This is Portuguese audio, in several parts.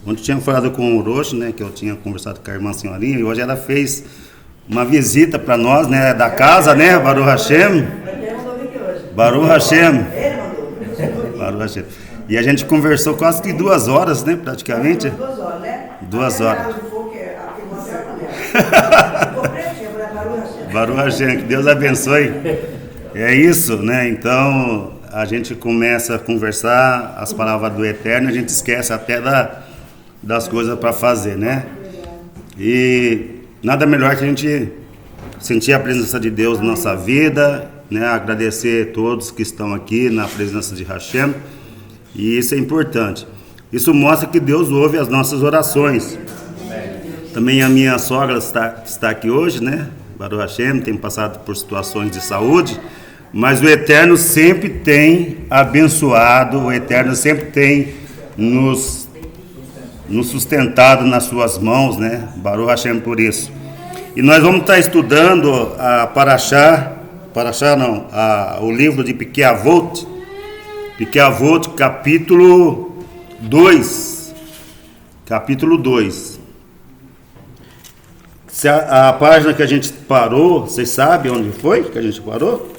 Ontem eu tinha falado com o Roxo, né, que eu tinha conversado com a irmã Senhorinha, e hoje ela fez uma visita para nós, né, da casa, né, Baruch Hashem. Baruch Hashem. Baruch Hashem. E a gente conversou quase que 2 horas, né, praticamente. 2 horas, né? 2 horas. Baruch Hashem, que Deus abençoe. É isso, né? Então a gente começa a conversar as palavras do Eterno, a gente esquece até das coisas para fazer, né? E nada melhor que a gente sentir a presença de Deus na nossa vida, né? Agradecer a todos que estão aqui na presença de Hashem. E isso é importante. Isso mostra que Deus ouve as nossas orações. Também a minha sogra está aqui hoje, né? Baruch Hashem, tem passado por situações de saúde, mas o Eterno sempre tem abençoado, o Eterno sempre tem nos sustentado nas suas mãos, né? Baruch Hashem por isso. E nós vamos estar estudando a o livro de Pirkei Avot, capítulo 2. Capítulo 2. A página que a gente parou, vocês sabem onde foi que a gente parou?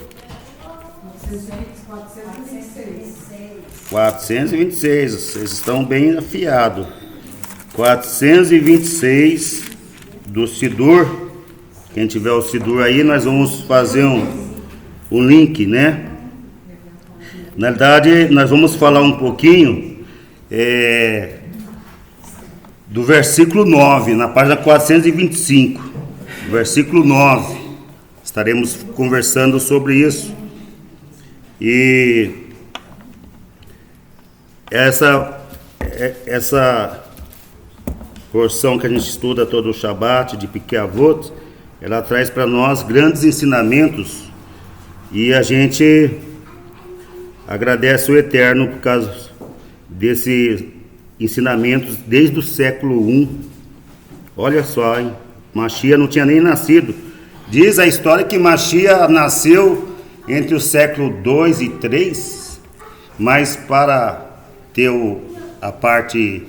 426, vocês estão bem afiados. 426 do Sidur. Quem tiver o Sidur aí, nós vamos fazer um link, né? Na verdade, nós vamos falar um pouquinho do versículo 9, na página 425, versículo 9. Estaremos conversando sobre isso. E essa porção que a gente estuda todo o Shabat, de Pirkei Avot, ela traz para nós grandes ensinamentos, e a gente agradece o Eterno por causa desses ensinamentos desde o século I. Olha só, hein? Mashiach não tinha nem nascido. Diz a história que Mashiach nasceu entre o século 2 e 3, mas para ter a parte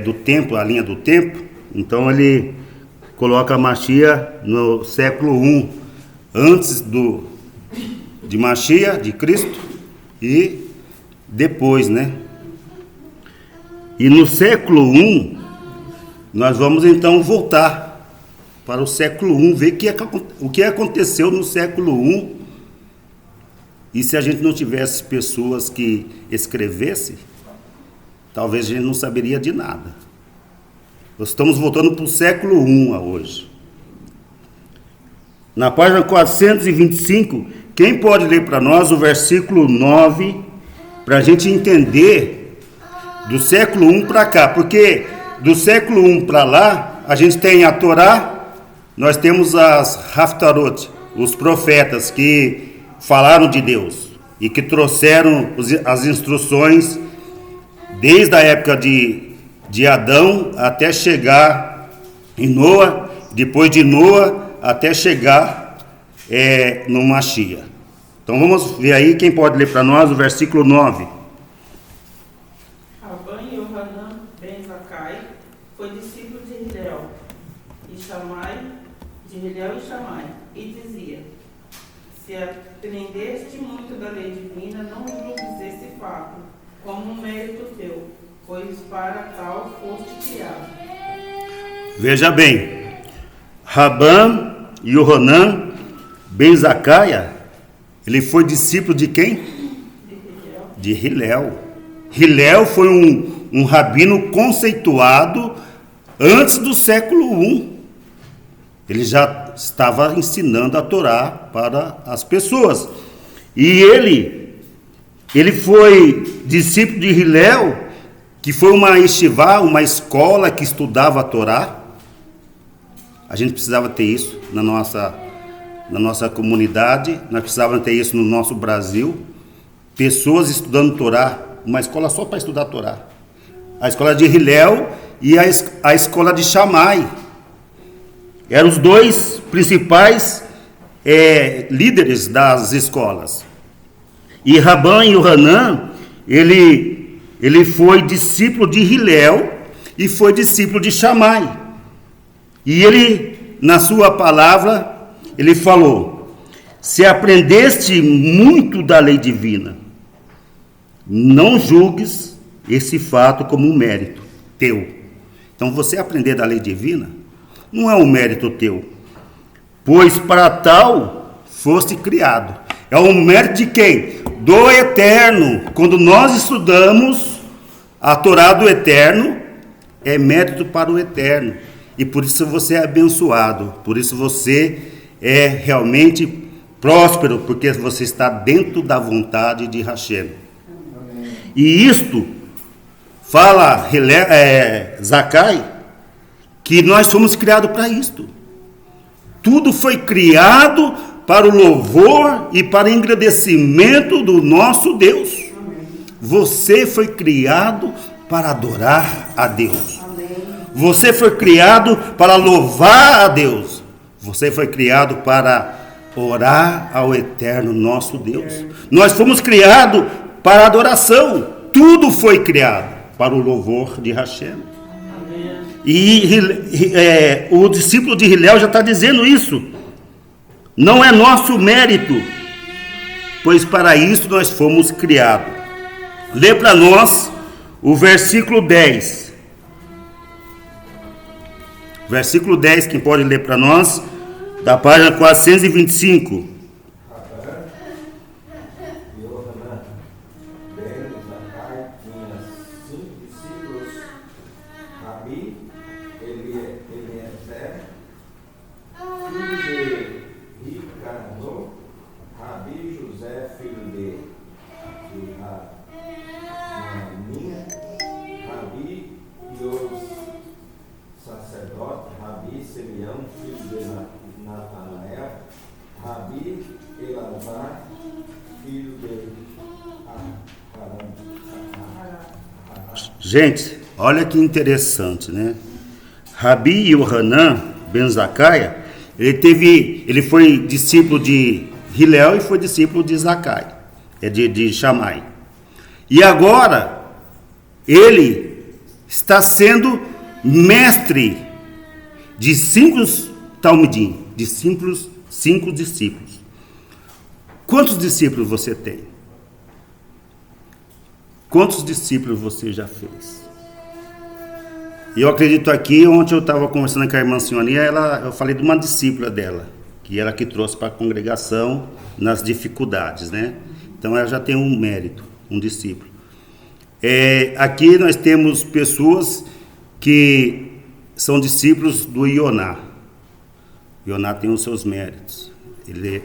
do tempo, a linha do tempo, então ele coloca Mashiach no século I, antes de Mashiach, de Cristo, e depois, né? E no século I, nós vamos então voltar para o século I, ver o que aconteceu no século I. E se a gente não tivesse pessoas que escrevessem, talvez a gente não saberia de nada. Nós estamos voltando para o século I hoje. Na página 425, quem pode ler para nós o versículo 9, para a gente entender do século I para cá? Porque do século I para lá, a gente tem a Torá, nós temos as Haftarot, os profetas que falaram de Deus e que trouxeram as instruções desde a época de Adão até chegar em Noa, depois de Noa até chegar no Mashiach. Então vamos ver aí, quem pode ler para nós o versículo 9. Rabban Yohanan ben Zakkai foi discípulo de Hillel e Shammai, e dizia: se aprendeste muito da lei divina, não julgues esse fato como um mérito teu, pois para tal foste criado. Veja bem, Rabban Yohanan ben Zakkai, ele foi discípulo de quem? De Hillel. Hillel foi um rabino conceituado antes do século I. Ele já estava ensinando a Torá para as pessoas. E ele foi discípulo de Hillel, que foi uma yeshivá, uma escola que estudava a Torá. A gente precisava ter isso na nossa comunidade, nós precisávamos ter isso no nosso Brasil. Pessoas estudando Torá, uma escola só para estudar a Torá. A escola de Hillel e a escola de Shammai. Eram os dois principais líderes das escolas. E Rabban Yohanan, ele ele foi discípulo de Hilel e foi discípulo de Shammai. E ele, na sua palavra, ele falou: se aprendeste muito da lei divina, não julgues esse fato como um mérito teu. Então, você aprender da lei divina não é um mérito teu, pois para tal foste criado. É um mérito de quem? Do Eterno. Quando nós estudamos a Torá do Eterno, é mérito para o Eterno. E por isso você é abençoado, por isso você é realmente próspero, porque você está dentro da vontade de Hashem. E isto fala Zacai, que nós fomos criados para isto. Tudo foi criado para o louvor e para o engrandecimento do nosso Deus. Você foi criado para adorar a Deus. Você foi criado para louvar a Deus. Você foi criado para orar ao eterno nosso Deus. Nós fomos criados para adoração. Tudo foi criado para o louvor de Hashem. E o discípulo de Hilel já está dizendo isso. Não é nosso mérito, pois para isso nós fomos criados. Lê para nós o versículo 10. Versículo 10, quem pode ler para nós? Da página 425. Gente, olha que interessante, né? Rabi Yohanan ben Zaccaia, ele foi discípulo de Hilel e foi discípulo de Zacai, de Shammai. E agora, ele está sendo mestre de 5 talmidim, de 5 discípulos. Quantos discípulos você tem? Quantos discípulos você já fez? Eu acredito aqui, ontem eu estava conversando com a irmã Sioni, eu falei de uma discípula dela, que ela que trouxe para a congregação nas dificuldades, né? Então ela já tem um mérito, um discípulo. Aqui nós temos pessoas que são discípulos do Ioná. Ioná tem os seus méritos. Ele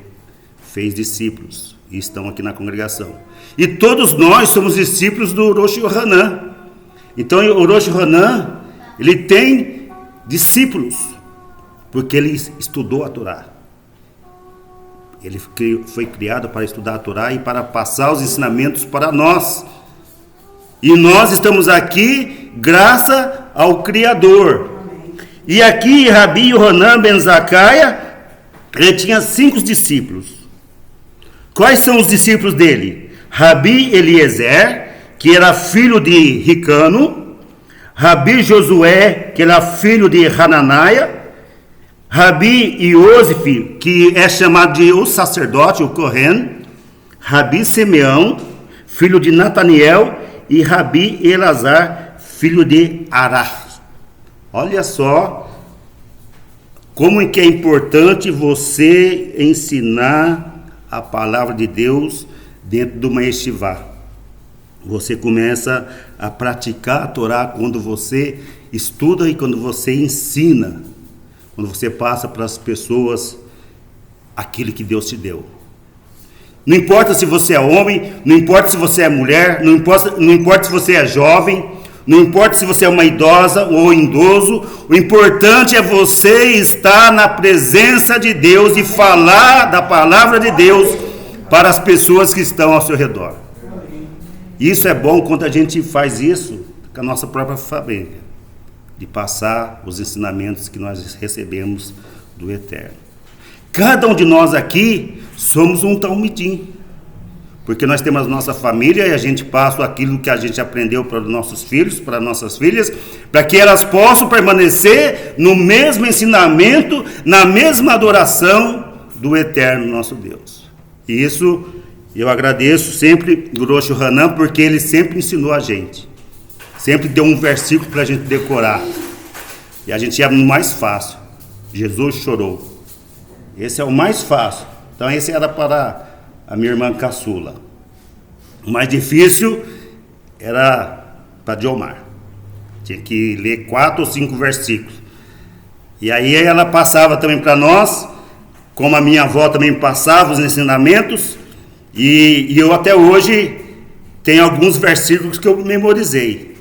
fez discípulos e estão aqui na congregação. E todos nós somos discípulos do Rosh Yohanan. Então o Rosh Yohanan, ele tem discípulos, porque ele estudou a Torá. Ele foi criado para estudar a Torá e para passar os ensinamentos para nós. E nós estamos aqui graças ao Criador. E aqui Rabi Yohanan ben Zaccaia, ele tinha 5 discípulos. Quais são os discípulos dele? Rabi Eliezer, que era filho de Ricano. Rabi Josué, que era filho de Hananaia. Rabi Iosif, que é chamado de o sacerdote, o Kohen. Rabi Simeão, filho de Nataniel. E Rabi Elazar, filho de Ará. Olha só como que é importante você ensinar a palavra de Deus dentro de uma yeshivá. Você começa a praticar a Torá quando você estuda e quando você ensina. Quando você passa para as pessoas aquilo que Deus te deu. Não importa se você é homem, não importa se você é mulher, não importa se você é jovem, não importa se você é uma idosa ou idoso, o importante é você estar na presença de Deus e falar da palavra de Deus para as pessoas que estão ao seu redor. Isso é bom quando a gente faz isso com a nossa própria família, de passar os ensinamentos que nós recebemos do Eterno. Cada um de nós aqui somos um talmidim. porque nós temos a nossa família e a gente passa aquilo que a gente aprendeu para os nossos filhos, para nossas filhas, para que elas possam permanecer no mesmo ensinamento, na mesma adoração do eterno nosso Deus. E isso eu agradeço sempre o Rosh Hanan, porque ele sempre ensinou a gente, sempre deu um versículo para a gente decorar, e a gente ia no mais fácil. Jesus chorou, esse é o mais fácil. Então esse era para a minha irmã caçula. O mais difícil era para Diomar, tinha que ler 4 ou 5 versículos, e aí ela passava também para nós, como a minha avó também passava os ensinamentos, e eu até hoje tenho alguns versículos que eu memorizei.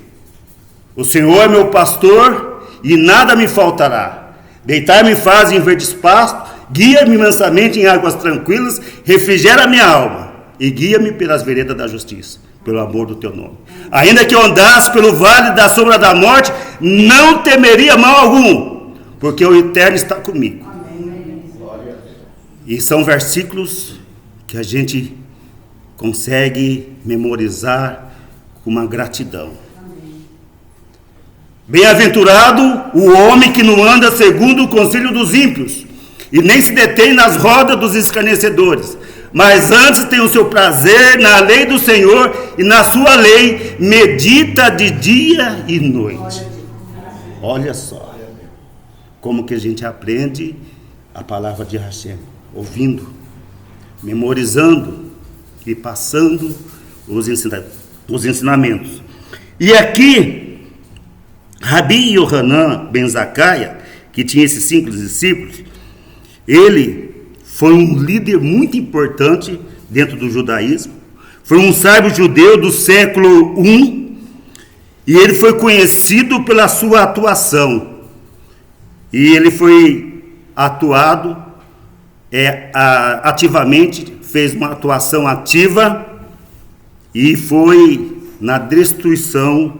O Senhor é meu pastor e nada me faltará, deitar-me faz em verdes pastos, guia-me mansamente em águas tranquilas, refrigera minha alma e guia-me pelas veredas da justiça, pelo amor do teu nome. Ainda que eu andasse pelo vale da sombra da morte, não temeria mal algum, porque o Eterno está comigo. E são versículos que a gente consegue memorizar com uma gratidão. Bem-aventurado o homem que não anda segundo o conselho dos ímpios, e nem se detém nas rodas dos escarnecedores, mas antes tem o seu prazer na lei do Senhor, e na sua lei medita de dia e noite. Olha só como que a gente aprende a palavra de Hashem, ouvindo, memorizando e passando os ensinamentos. E aqui, Rabi Yohanan ben Zakkaia, que tinha esses 5 discípulos, ele foi um líder muito importante dentro do judaísmo, foi um sábio judeu do século I, e ele foi conhecido pela sua atuação, e ele foi atuado ativamente, fez uma atuação ativa, e foi na destruição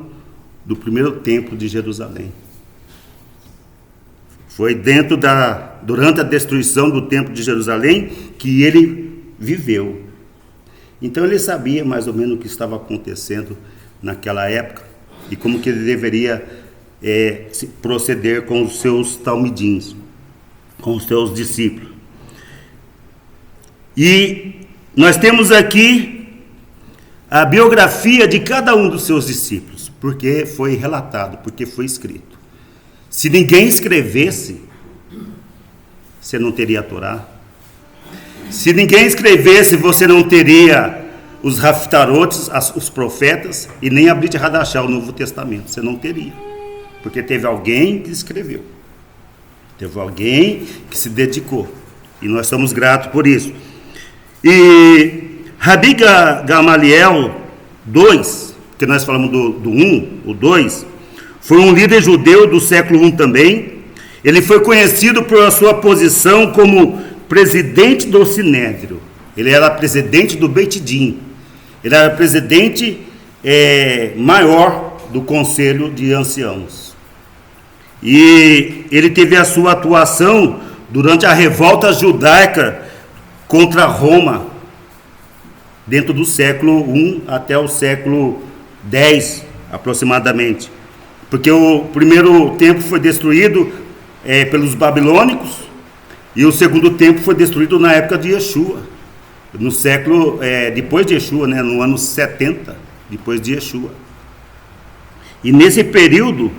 do primeiro templo de Jerusalém. Foi durante a destruição do templo de Jerusalém que ele viveu. Então ele sabia mais ou menos o que estava acontecendo naquela época e como que ele deveria proceder com os seus talmidins, com os seus discípulos. E nós temos aqui a biografia de cada um dos seus discípulos, porque foi relatado, porque foi escrito. Se ninguém escrevesse, você não teria a Torá. Se ninguém escrevesse, você não teria os Haftarotes, os profetas, e nem a Brit Hadashah, o Novo Testamento. Você não teria, porque teve alguém que escreveu, teve alguém que se dedicou, e nós somos gratos por isso. E Rabi Gamaliel 2, que nós falamos do 1, o 2, foi um líder judeu do século I também. Ele foi conhecido por sua posição como presidente do Sinédrio. Ele era presidente do Beit Din. Ele era presidente maior do Conselho de Anciãos. E ele teve a sua atuação durante a revolta judaica contra Roma, dentro do século I até o século X, aproximadamente. Porque o primeiro templo foi destruído pelos babilônicos, e o segundo templo foi destruído na época de Yeshua, no século, depois de Yeshua, né, no ano 70, depois de Yeshua. E nesse período,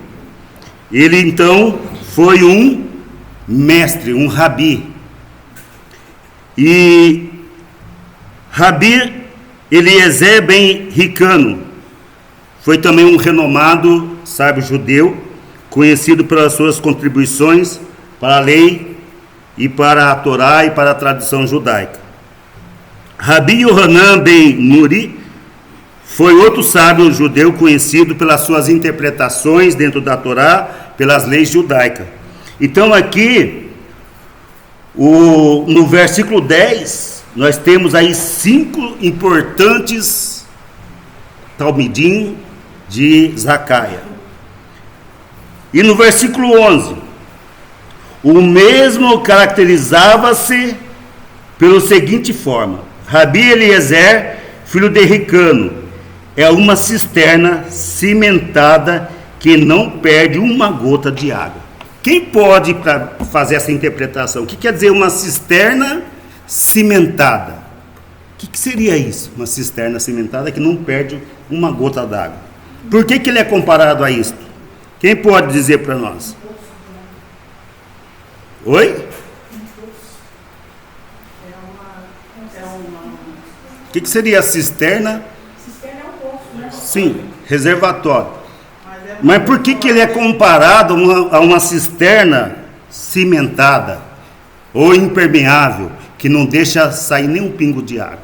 ele então foi um mestre, um rabi. E Rabi Eliezer ben Ricano foi também um renomado sábio judeu, conhecido pelas suas contribuições para a lei e para a Torá e para a tradição judaica. Rabi Yohanan ben Nuri foi outro sábio judeu conhecido pelas suas interpretações dentro da Torá, pelas leis judaicas. Então aqui, no versículo 10, nós temos aí 5 importantes talmidim de Zakkaia. E no versículo 11, o mesmo caracterizava-se pela seguinte forma: Rabi Eliezer filho de Ricano, é uma cisterna cimentada que não perde uma gota de água. Quem pode fazer essa interpretação? O que quer dizer uma cisterna cimentada? O que seria isso? Uma cisterna cimentada que não perde uma gota d'água. Por que ele é comparado a isto? Quem pode dizer para nós? Oi? O que seria a cisterna? Cisterna é um poço, né? Sim, reservatório. Mas por que ele é comparado a uma cisterna cimentada ou impermeável, que não deixa sair nem um pingo de água?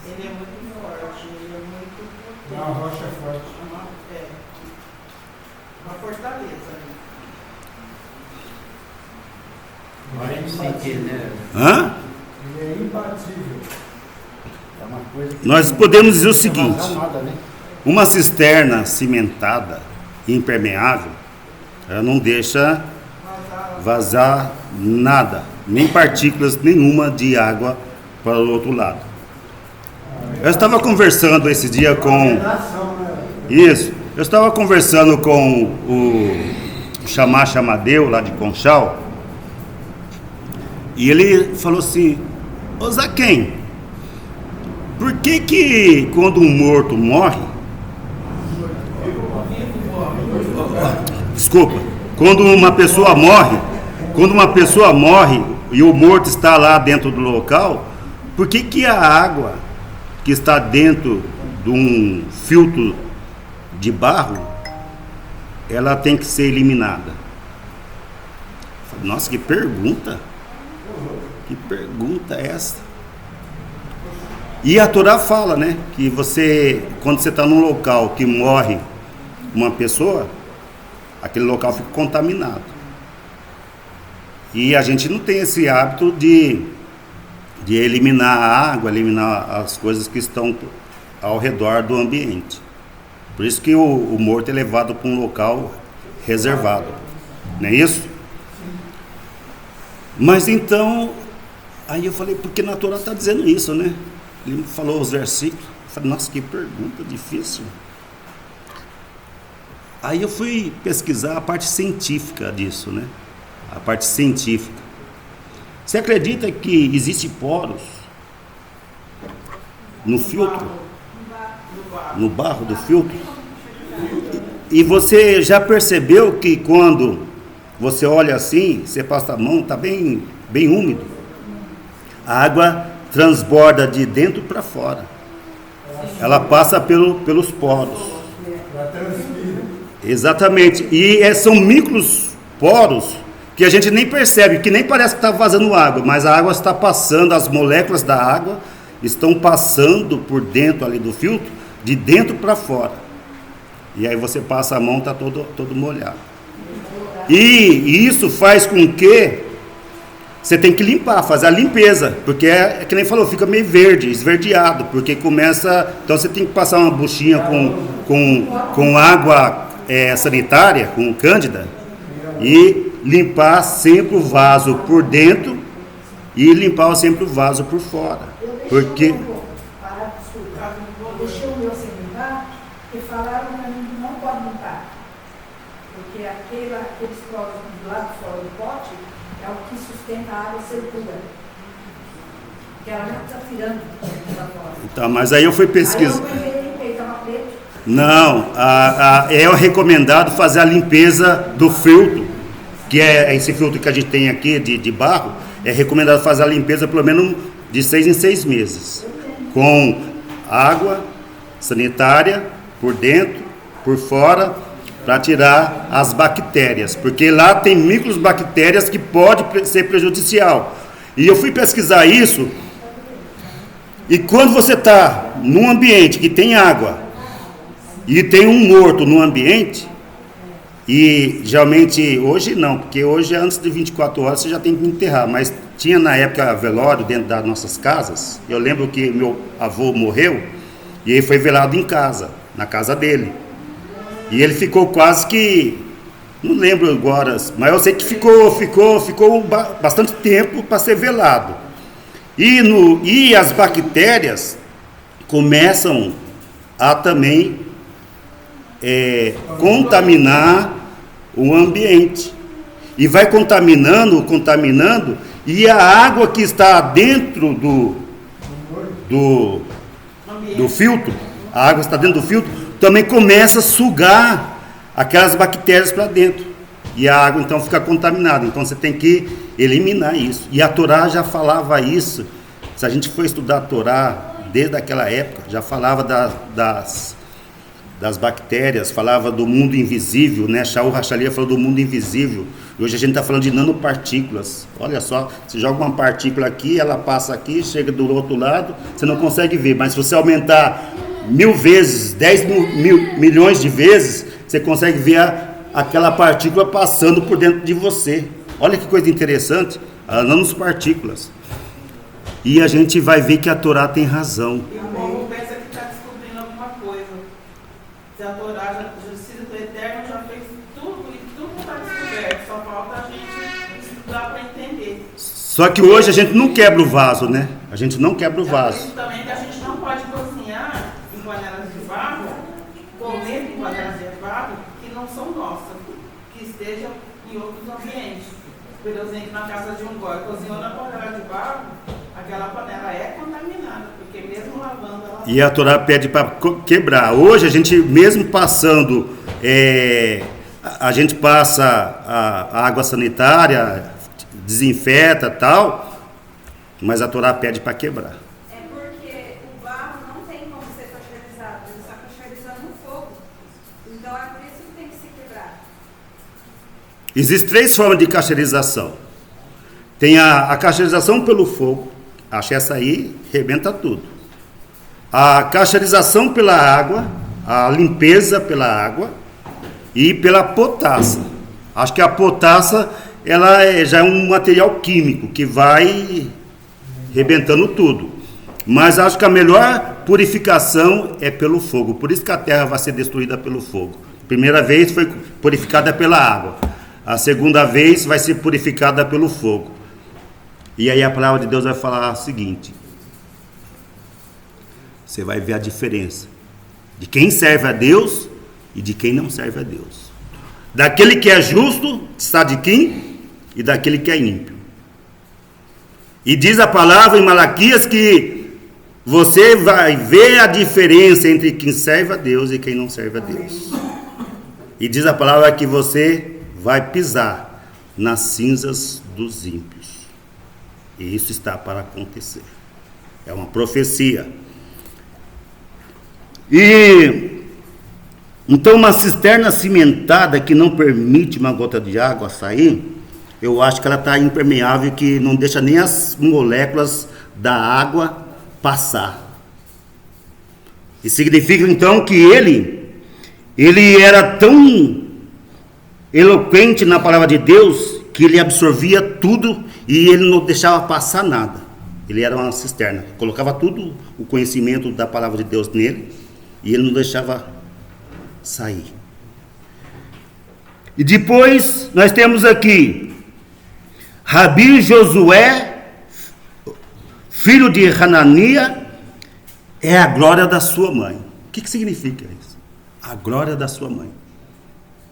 Ele é muito forte, ele é muito Uma rocha forte. uma fortaleza. Agora é imbatível, né? Hã? Ele é imbatível. É uma coisa que Nós podemos dizer o seguinte: não vai vazar nada, né? uma cisterna cimentada e impermeável, ela não deixa vazar nada, nem partículas nenhuma de água para o outro lado. Eu estava conversando esse dia com... Vedação, né? Isso, eu estava conversando com o Chamadeu, lá de Conchal, e ele falou assim: ô Zaquém, por que quando um morto morre, desculpa, quando uma pessoa morre e o morto está lá dentro do local, por que a água que está dentro de um filtro de barro, ela tem que ser eliminada? Nossa, que pergunta! Que pergunta é essa? E a Torá fala, né, que quando você está num local que morre uma pessoa, aquele local fica contaminado. E a gente não tem esse hábito de eliminar a água, eliminar as coisas que estão ao redor do ambiente. Por isso que o morto é levado para um local reservado. Não é isso? Mas então, aí eu falei, porque na Torá está dizendo isso, né? Ele falou os versículos. Eu falei, nossa, que pergunta difícil. Aí eu fui pesquisar a parte científica disso, né? A parte científica. Você acredita que existe poros no filtro? No barro do filtro? E você já percebeu que quando você olha assim, você passa a mão, está bem úmido. A água transborda de dentro para fora. Ela passa pelos poros. Ela transpira. Exatamente. E são micros poros que a gente nem percebe, que nem parece que está vazando água, mas a água está passando, as moléculas da água estão passando por dentro ali do filtro, de dentro para fora. E aí você passa a mão, está todo molhado. E isso faz com que você tem que limpar, fazer a limpeza, porque é que nem falou, fica meio verde, esverdeado, porque começa... Então você tem que passar uma buchinha com água sanitária, com cândida, e limpar sempre o vaso por dentro e limpar sempre o vaso por fora. Porque... Eu deixei o meu sem limpar e falaram para mim que não pode limpar. Porque aqueles poros do lado de fora do pote é o que sustenta a água circula. Que ela já está tirando lá fora. Então, mas aí eu fui pesquisar. Aí eu limpei, estava preto. Não, é recomendado fazer a limpeza do filtro, que é esse filtro que a gente tem aqui de barro. É recomendado fazer a limpeza pelo menos de 6 em 6 meses, com água sanitária por dentro, por fora, para tirar as bactérias, porque lá tem microbactérias que pode ser prejudicial. E eu fui pesquisar isso, e quando você está num ambiente que tem água e tem um morto no ambiente, e geralmente hoje não, porque hoje antes de 24 horas você já tem que enterrar, mas tinha na época velório dentro das nossas casas. Eu lembro que meu avô morreu e ele foi velado em casa, na casa dele, e ele ficou quase que, não lembro agora, mas eu sei que ficou bastante tempo para ser velado. E as bactérias começam a também contaminar o ambiente. E vai contaminando, e a água que está dentro do filtro, a água que está dentro do filtro, também começa a sugar aquelas bactérias para dentro. E a água então fica contaminada. Então você tem que eliminar isso. E a Torá já falava isso. Se a gente for estudar a Torá desde aquela época, já falava das bactérias, falava do mundo invisível, né? Shaul Hachalia falou do mundo invisível. E hoje a gente está falando de nanopartículas. Olha só, você joga uma partícula aqui, ela passa aqui, chega do outro lado, você não consegue ver. Mas se você aumentar 1000 vezes, 10 milhões de vezes, você consegue ver aquela partícula passando por dentro de você. Olha que coisa interessante, as nanopartículas. E a gente vai ver que a Torá tem razão. E o povo pensa que está descobrindo alguma coisa. Se a Torá, a justiça do Eterno, já fez tudo e tudo está descoberto. Só falta a gente estudar para entender. Só que hoje a gente não quebra o vaso, né? A gente não quebra o vaso. Isso também que a gente não pode cozinhar em panelas de barro, comer em panelas de barro que não são nossas, que estejam em outros ambientes. Por exemplo, na casa de um goi, cozinhou na panela de barro, aquela panela é contaminada, porque mesmo lavando ela... E a Torá pede para quebrar. Hoje a gente, mesmo passando, a gente passa a água sanitária, desinfeta e tal, mas a Torá pede para quebrar. É porque o barro não tem como ser cacherizado, ele está cacherizado no fogo. Então é por isso que tem que se quebrar. Existem 3 formas de cacherização. Tem a cacherização pelo fogo, acho que essa aí rebenta tudo. A cacherização pela água, a limpeza pela água e pela potassa. Acho que a potassa ela já é um material químico que vai rebentando tudo. Mas acho que a melhor purificação é pelo fogo. Por isso que a terra vai ser destruída pelo fogo. Primeira vez foi purificada pela água. A segunda vez vai ser purificada pelo fogo. E aí a palavra de Deus vai falar o seguinte: você vai ver a diferença de quem serve a Deus e de quem não serve a Deus. Daquele que é justo, está de quem? E daquele que é ímpio. E diz a palavra em Malaquias que você vai ver a diferença entre quem serve a Deus e quem não serve a Deus. E diz a palavra que você vai pisar nas cinzas dos ímpios. E isso está para acontecer. É uma profecia. E então uma cisterna cimentada que não permite uma gota de água sair, eu acho que ela está impermeável, que não deixa nem as moléculas da água passar. E significa então que ele era tão eloquente na palavra de Deus que ele absorvia tudo e ele não deixava passar nada. Ele era uma cisterna, colocava tudo o conhecimento da palavra de Deus nele e ele não deixava sair. E depois nós temos aqui Rabi Josué, filho de Hanania, é a glória da sua mãe. O que significa isso? A glória da sua mãe.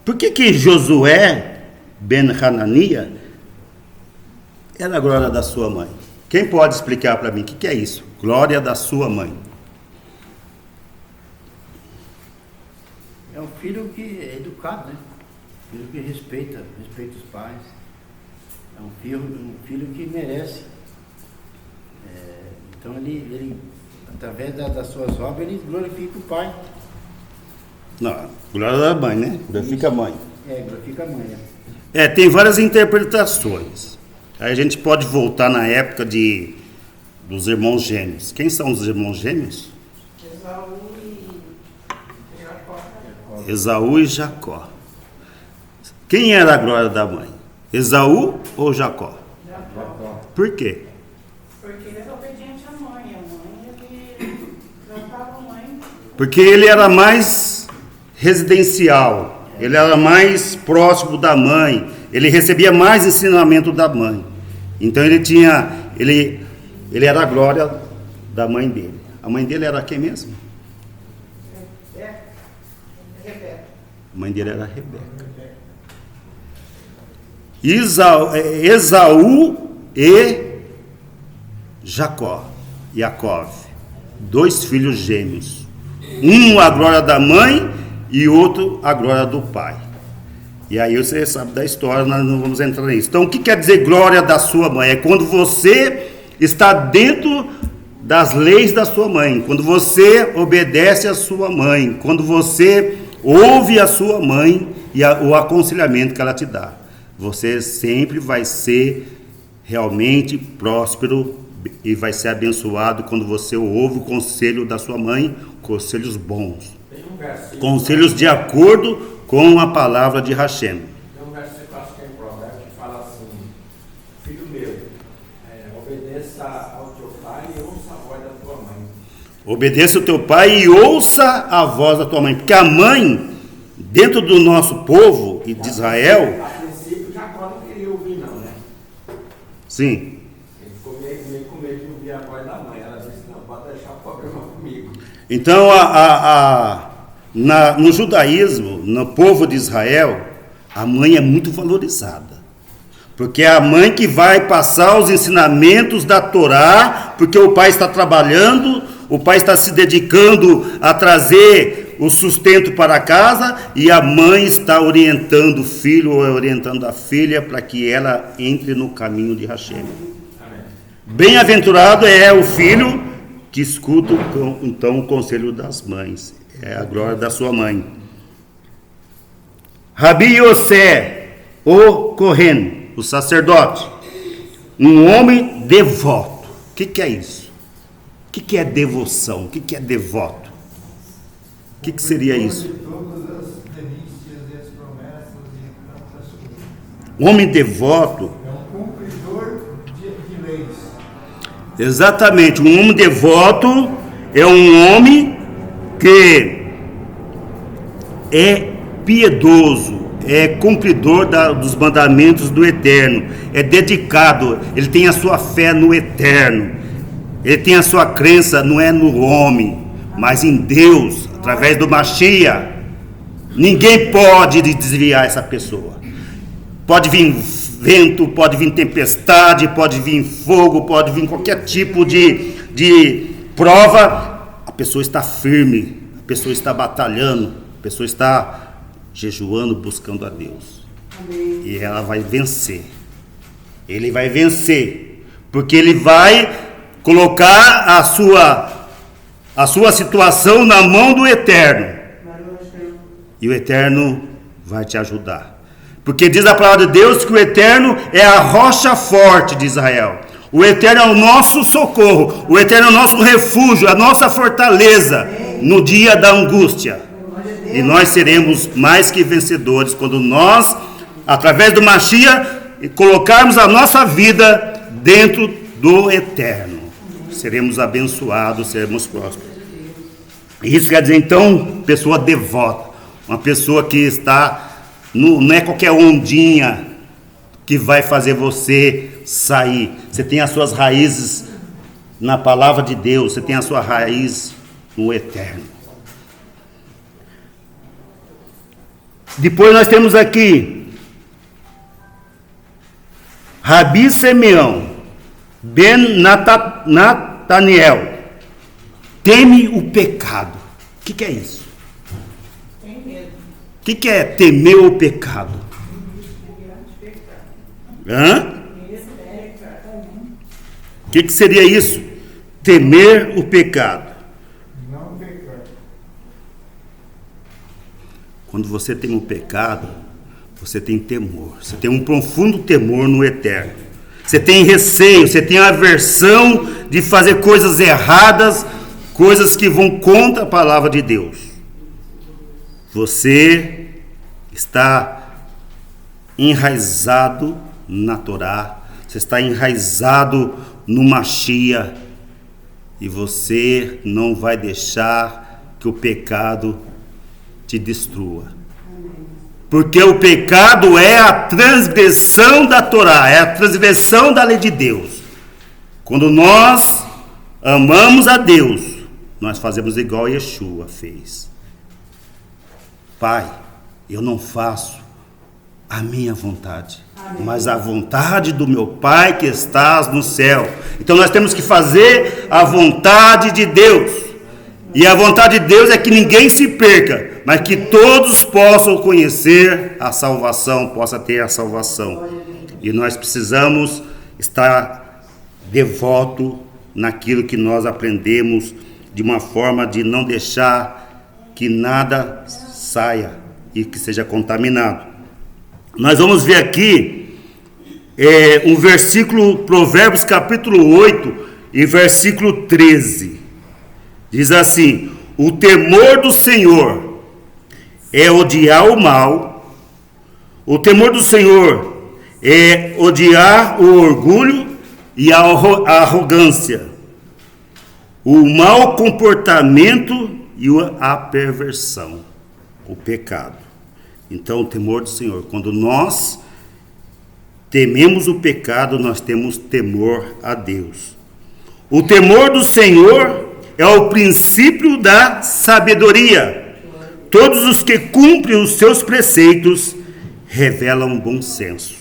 Por que Josué ben Hanania era a glória da sua mãe? Quem pode explicar para mim o que é isso? Glória da sua mãe. É um filho que é educado, né? Filho que respeita os pais. É um filho que merece. Então ele através das suas obras, ele glorifica o pai. Não, glória da mãe, né? Glorifica a mãe. Glorifica a mãe, tem várias interpretações. Aí a gente pode voltar na época dos irmãos gêmeos. Quem são os irmãos gêmeos? Esaú e Jacó. Esaú e Jacó. Quem era a glória da mãe? Esaú ou Jacó? Jacó. Por quê? Porque ele era obediente à mãe. A mãe, ele tratava a mãe. Porque ele era mais residencial, ele era mais próximo da mãe, ele recebia mais ensinamento da mãe. Então ele era a glória da mãe dele. A mãe dele era quem mesmo? Rebeca. A mãe dele era Rebeca. Esaú e Jacó. 2 filhos gêmeos. Um a glória da mãe e outro a glória do pai. E aí você sabe da história, nós não vamos entrar nisso. Então o que quer dizer glória da sua mãe? É quando você está dentro das leis da sua mãe, quando você obedece à sua mãe, quando você ouve a sua mãe e o aconselhamento que ela te dá. Você sempre vai ser realmente próspero e vai ser abençoado quando você ouve o conselho da sua mãe, conselhos bons, conselhos de acordo com a palavra de Hashem. Tem um versículo, acho que é em Provérbios, que fala assim: filho meu, obedeça ao teu pai e ouça a voz da tua mãe. Obedeça ao teu pai e ouça a voz da tua mãe, porque a mãe, dentro do nosso povo e de Israel, A princípio, Jacó não queria ouvir, não, né? sim. Ele ficou meio com medo de ouvir a voz da mãe. Ela disse: não, pode deixar o problema comigo. Então, no judaísmo, no povo de Israel, a mãe é muito valorizada. Porque é a mãe que vai passar os ensinamentos da Torá, porque o pai está trabalhando, o pai está se dedicando a trazer o sustento para casa, e a mãe está orientando o filho ou orientando a filha para que ela entre no caminho de Hashem. Bem-aventurado é o filho que escuta então o conselho das mães. É a glória da sua mãe. Rabi Yosé, o Kohen, o sacerdote, um homem devoto. O que é isso? O que é devoção? O que é devoto? O que seria isso? Todas as delícias e as promessas e tantas coisas. Homem devoto. É um cumpridor de leis. Exatamente, um homem devoto é um homem que é piedoso, é cumpridor dos mandamentos do Eterno, é dedicado, ele tem a sua fé no Eterno, ele tem a sua crença não é no homem, mas em Deus, através do Mashiach. Ninguém pode desviar essa pessoa. Pode vir vento, pode vir tempestade, pode vir fogo, pode vir qualquer tipo de prova, a pessoa está firme, a pessoa está batalhando, a pessoa está jejuando, buscando a Deus. Amém. E ela vai vencer. Ele vai vencer, porque ele vai colocar a sua situação na mão do Eterno. E o Eterno vai te ajudar. Porque diz a palavra de Deus que o Eterno é a rocha forte de Israel. O Eterno é o nosso socorro. O Eterno é o nosso refúgio, a nossa fortaleza no dia da angústia. E nós seremos mais que vencedores quando nós, através do Mashiach, colocarmos a nossa vida dentro do Eterno. Seremos abençoados, seremos prósperos. Isso quer dizer, então, pessoa devota. Uma pessoa que está... Não é qualquer ondinha que vai fazer você sair. Você tem as suas raízes na palavra de Deus. Você tem a sua raiz no Eterno. Depois nós temos aqui Rabi Simeão ben Nataniel. Teme o pecado. O que é isso? Tem medo. O que é temer o pecado? Hã? O que seria isso? Temer o pecado. Não pecar. Quando você tem um pecado, você tem temor. Você tem um profundo temor no Eterno. Você tem receio, você tem aversão de fazer coisas erradas, coisas que vão contra a palavra de Deus. Você está enraizado na Torá, você está enraizado no Mashiach, e você não vai deixar que o pecado te destrua. Porque o pecado é a transgressão da Torá, é a transgressão da lei de Deus. Quando nós amamos a Deus, nós fazemos igual Yeshua fez. Pai, eu não faço a minha vontade, mas a vontade do meu Pai que estás no céu. Então nós temos que fazer a vontade de Deus. E a vontade de Deus é que ninguém se perca, mas que todos possam conhecer a salvação, possa ter a salvação. E nós precisamos estar devoto naquilo que nós aprendemos, de uma forma de não deixar que nada saia e que seja contaminado. Nós vamos ver aqui um versículo, Provérbios capítulo 8 e versículo 13. Diz assim: o temor do Senhor é odiar o mal, o temor do Senhor é odiar o orgulho e a arrogância, o mau comportamento e a perversão, o pecado. Então, o temor do Senhor, quando nós tememos o pecado, nós temos temor a Deus. O temor do Senhor é o princípio da sabedoria. Todos os que cumprem os seus preceitos revelam bom senso.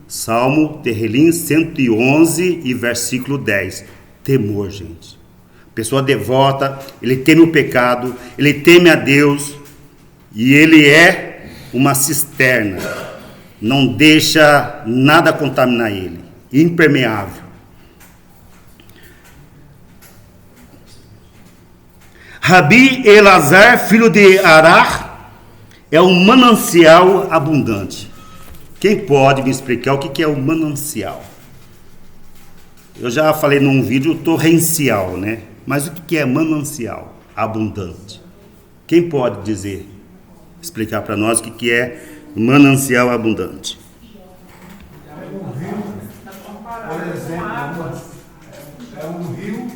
Salmo Terrilim 111 e versículo 10. Temor, gente. Pessoa devota, ele teme o pecado, ele teme a Deus e ele é uma cisterna. Não deixa nada contaminar ele. Impermeável. Rabi Elazar, filho de Ará, é um manancial abundante. Quem pode me explicar o que é o manancial? Eu já falei num vídeo torrencial, né? Mas o que é manancial abundante? Quem pode dizer, explicar para nós o que é manancial abundante? Por exemplo, é um rio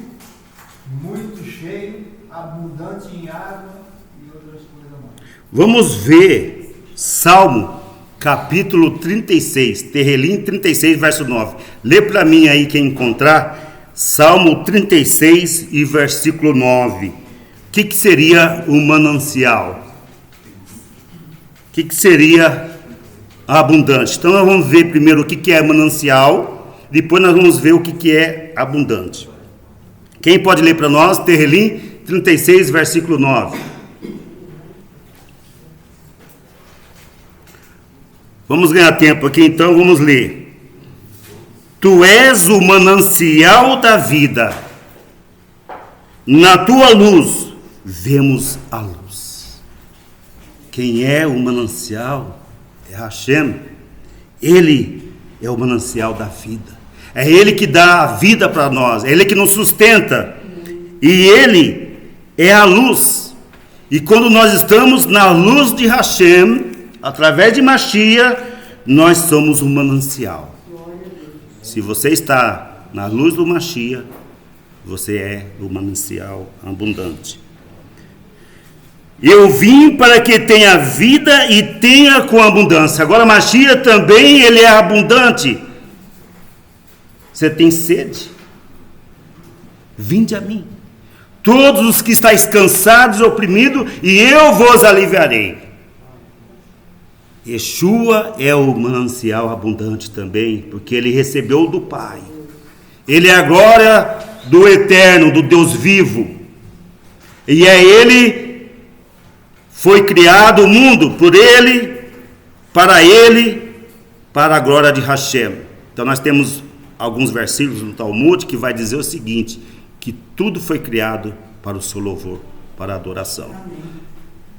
muito cheio, abundante em água e outras coisas mais. Vamos ver Salmo capítulo 36, Terrilim 36, verso 9. Lê para mim aí quem encontrar. Salmo 36 e versículo 9. O que seria o manancial? O que seria abundante? Então nós vamos ver primeiro o que é manancial, depois nós vamos ver o que é abundante. Quem pode ler para nós? Terrilim 36, versículo 9. Vamos ganhar tempo aqui, então vamos ler. Tu és o manancial da vida. Na tua luz vemos a luz. Quem é o manancial? É Hashem. Ele é o manancial da vida. É Ele que dá a vida para nós. É Ele que nos sustenta. E Ele é a luz. E quando nós estamos na luz de Hashem, através de Mashiach, nós somos um manancial. Se você está na luz do Mashiach, você é o manancial abundante. Eu vim para que tenha vida e tenha com abundância. Agora Mashiach também, ele é abundante. Você tem sede? Vinde a mim. Todos os que estáis cansados e oprimidos, e eu vos aliviarei. Yeshua é o manancial abundante também, porque ele recebeu do Pai. Ele é a glória do Eterno, do Deus vivo. E é Ele, foi criado o mundo por Ele, para a glória de Hashem. Então nós temos alguns versículos no Talmud que vai dizer o seguinte, que tudo foi criado para o seu louvor, para a adoração.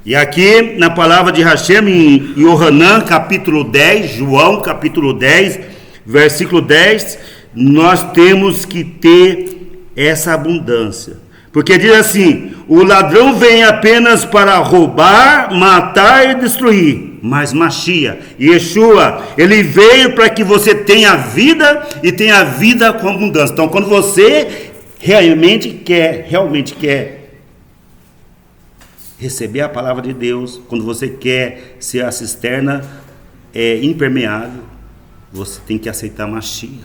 E aqui na palavra de Hashem em Yohanan capítulo 10, João capítulo 10, versículo 10, nós temos que ter essa abundância. Porque diz assim, o ladrão vem apenas para roubar, matar e destruir. Mas Mashiach, Yeshua, ele veio para que você tenha vida e tenha vida com abundância. Então quando você realmente quer receber a palavra de Deus, quando você quer ser a cisterna impermeável, você tem que aceitar Mashiach.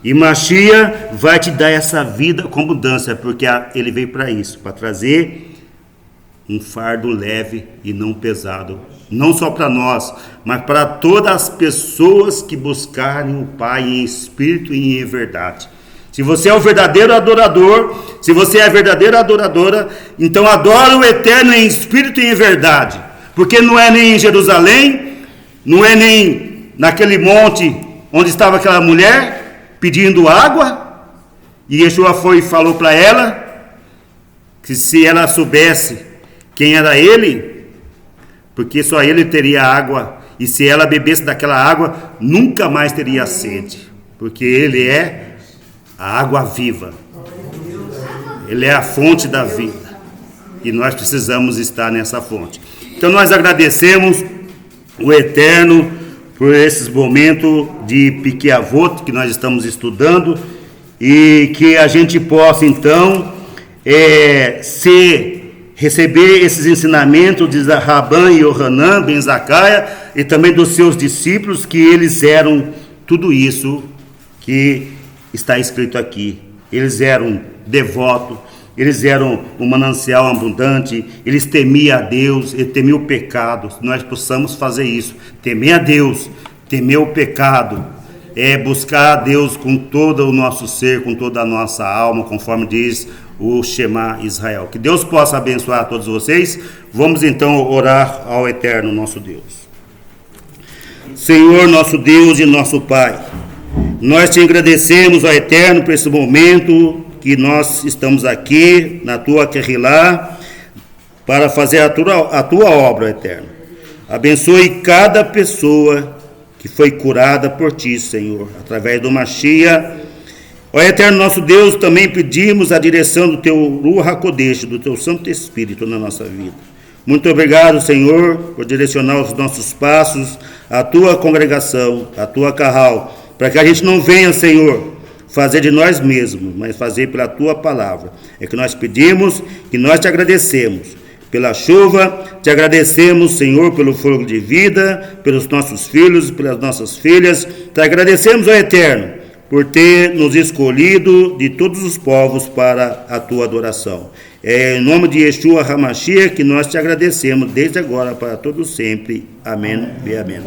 E Mashiach vai te dar essa vida com abundância, porque ele veio para isso, para trazer um fardo leve e não pesado, não só para nós, mas para todas as pessoas que buscarem o Pai em espírito e em verdade. Se você é o verdadeiro adorador, se você é a verdadeira adoradora, então adora o Eterno em espírito e em verdade, porque não é nem em Jerusalém, não é nem naquele monte onde estava aquela mulher pedindo água, e Yeshua foi e falou para ela que se ela soubesse quem era ele, porque só ele teria água, e se ela bebesse daquela água, nunca mais teria sede, porque ele é a água viva, ele é a fonte da vida, e nós precisamos estar nessa fonte. Então nós agradecemos o Eterno por esses momentos de Pirkei Avot que nós estamos estudando, e que a gente possa então receber esses ensinamentos de Rabban e Yohanan ben Zakkaia e também dos seus discípulos, que eles eram tudo isso que está escrito aqui. Eles eram devotos, eles eram um manancial abundante, eles temiam a Deus, eles temiam o pecado. Nós possamos fazer isso, temer a Deus, temer o pecado, buscar a Deus com todo o nosso ser, com toda a nossa alma, conforme diz o Shema Israel. Que Deus possa abençoar a todos vocês. Vamos então orar ao Eterno nosso Deus. Senhor, nosso Deus e nosso Pai, nós te agradecemos, ó Eterno, por esse momento que nós estamos aqui na tua Kehilá para fazer a tua obra, Eterno. Abençoe cada pessoa que foi curada por ti, Senhor, através do Mashiach. Ó Eterno nosso Deus, também pedimos a direção do teu Ruach HaKodesh, do teu Santo Espírito na nossa vida. Muito obrigado, Senhor, por direcionar os nossos passos, a tua congregação, a tua Kahal, para que a gente não venha, Senhor, fazer de nós mesmos, mas fazer pela tua palavra. É que nós pedimos, que nós te agradecemos pela chuva, te agradecemos, Senhor, pelo fogo de vida, pelos nossos filhos, pelas nossas filhas. Te agradecemos, ó Eterno, por ter nos escolhido de todos os povos para a tua adoração. É em nome de Yeshua HaMashiach que nós te agradecemos desde agora para todos sempre. Amém e amém.